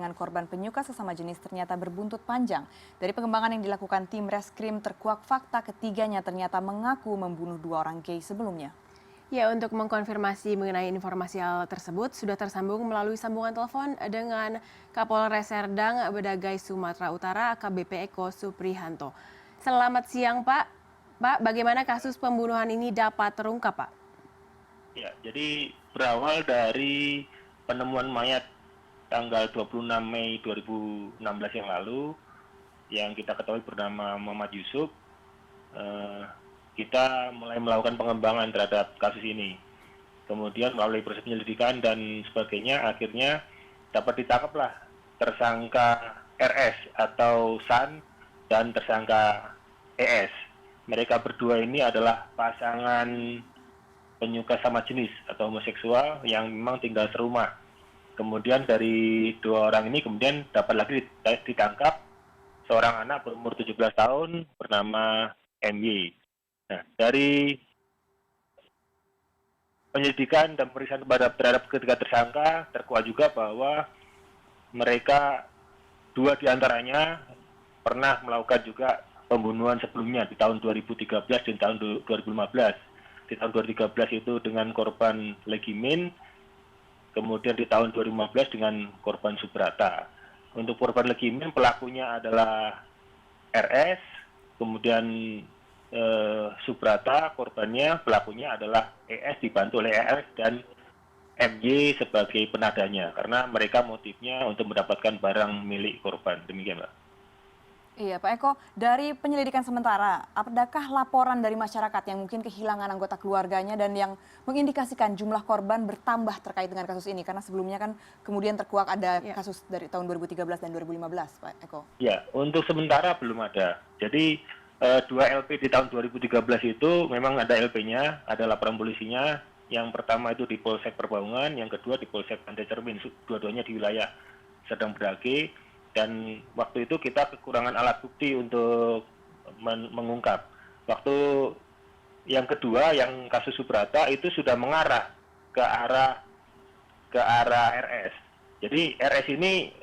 Dengan korban penyuka sesama jenis ternyata berbuntut panjang. Dari pengembangan yang dilakukan tim reskrim terkuak fakta ketiganya ternyata mengaku membunuh 2 orang gay sebelumnya. Ya, untuk mengkonfirmasi mengenai informasi hal tersebut, sudah tersambung melalui sambungan telepon dengan Kapolres Serdang Bedagai Sumatera Utara AKBP Eko Suprihanto. Selamat siang, Pak. Pak, bagaimana kasus pembunuhan ini dapat terungkap, Pak? Ya, jadi berawal dari penemuan mayat tanggal 26 Mei 2016 yang lalu, yang kita ketahui bernama Muhammad Yusuf, kita mulai melakukan pengembangan terhadap kasus ini. Kemudian melalui proses penyelidikan dan sebagainya, akhirnya dapat ditangkaplah tersangka RS atau San dan tersangka ES. Mereka berdua ini adalah pasangan penyuka sama jenis atau homoseksual yang memang tinggal serumah. Kemudian dari 2 orang ini kemudian dapat lagi ditangkap seorang anak berumur 17 tahun bernama MY. Nah, dari penyelidikan dan pemeriksaan terhadap ketiga tersangka terkuat juga bahwa mereka 2 diantaranya pernah melakukan juga pembunuhan sebelumnya di tahun 2013 dan tahun 2015. Di tahun 2013 itu dengan korban Legimin, kemudian di tahun 2015 dengan korban Subrata. Untuk korban Legimin pelakunya adalah RS, kemudian Subrata korbannya pelakunya adalah ES dibantu oleh ES dan MY sebagai penadanya karena mereka motifnya untuk mendapatkan barang milik korban. Demikian, Mbak. Iya, Pak Eko, dari penyelidikan sementara, adakah laporan dari masyarakat yang mungkin kehilangan anggota keluarganya dan yang mengindikasikan jumlah korban bertambah terkait dengan kasus ini? Karena sebelumnya kan kemudian terkuak ada kasus dari tahun 2013 dan 2015, Pak Eko. Ya, untuk sementara belum ada. Jadi 2 LP di tahun 2013 itu memang ada LP-nya, ada laporan polisinya. Yang pertama itu di Polsek Perbaungan, yang kedua di Polsek Pantai Cermin, dua-duanya di wilayah Serdang Bedagai. Dan waktu itu kita kekurangan alat bukti untuk mengungkap. Waktu yang kedua, yang kasus Subrata itu sudah mengarah ke arah RS. Jadi RS ini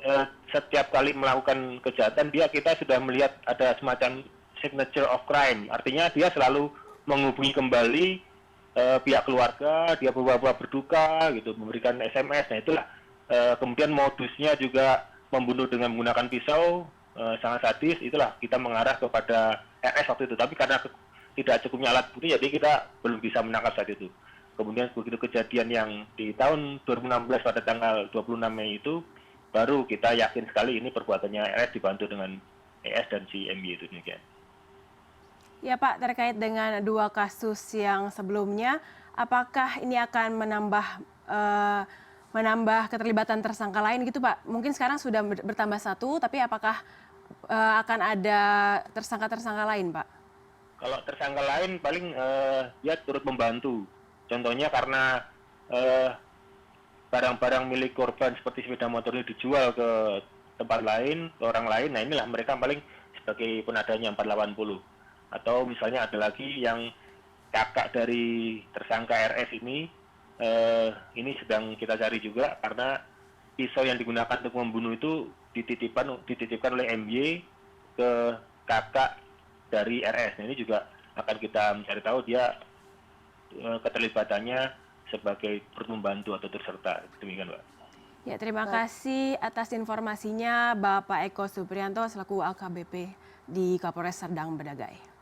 setiap kali melakukan kejahatan kita sudah melihat ada semacam signature of crime. Artinya dia selalu menghubungi kembali pihak keluarga, dia bawa-bawa berduka gitu, memberikan SMS. Nah itulah kemudian modusnya juga membunuh dengan menggunakan pisau, sangat sadis. Itulah kita mengarah kepada RS waktu itu. Tapi karena tidak cukupnya alat bukti, jadi kita belum bisa menangkap saat itu. Kemudian begitu kejadian yang di tahun 2016 pada tanggal 26 Mei itu, baru kita yakin sekali ini perbuatannya RS dibantu dengan ES dan si MY itu demikian. Ya, Pak, terkait dengan 2 kasus yang sebelumnya, apakah ini akan menambah keterlibatan tersangka lain gitu, Pak? Mungkin sekarang sudah bertambah 1, tapi apakah akan ada tersangka-tersangka lain, Pak? Kalau tersangka lain paling dia turut membantu. Contohnya karena barang-barang milik korban seperti sepeda motor ini dijual ke tempat lain, ke orang lain. Nah inilah mereka paling sebagai penadanya 480. Atau misalnya ada lagi yang kakak dari tersangka RS ini sedang kita cari juga karena pisau yang digunakan untuk membunuh itu dititipkan oleh MY ke kakak dari RS. Nah, ini juga akan kita mencari tahu dia keterlibatannya sebagai turut membantu atau turut serta. Demikian, Mbak. Ya, terima kasih atas informasinya Bapak Eko Suprihanto selaku AKBP di Kapolres Serdang Bedagai.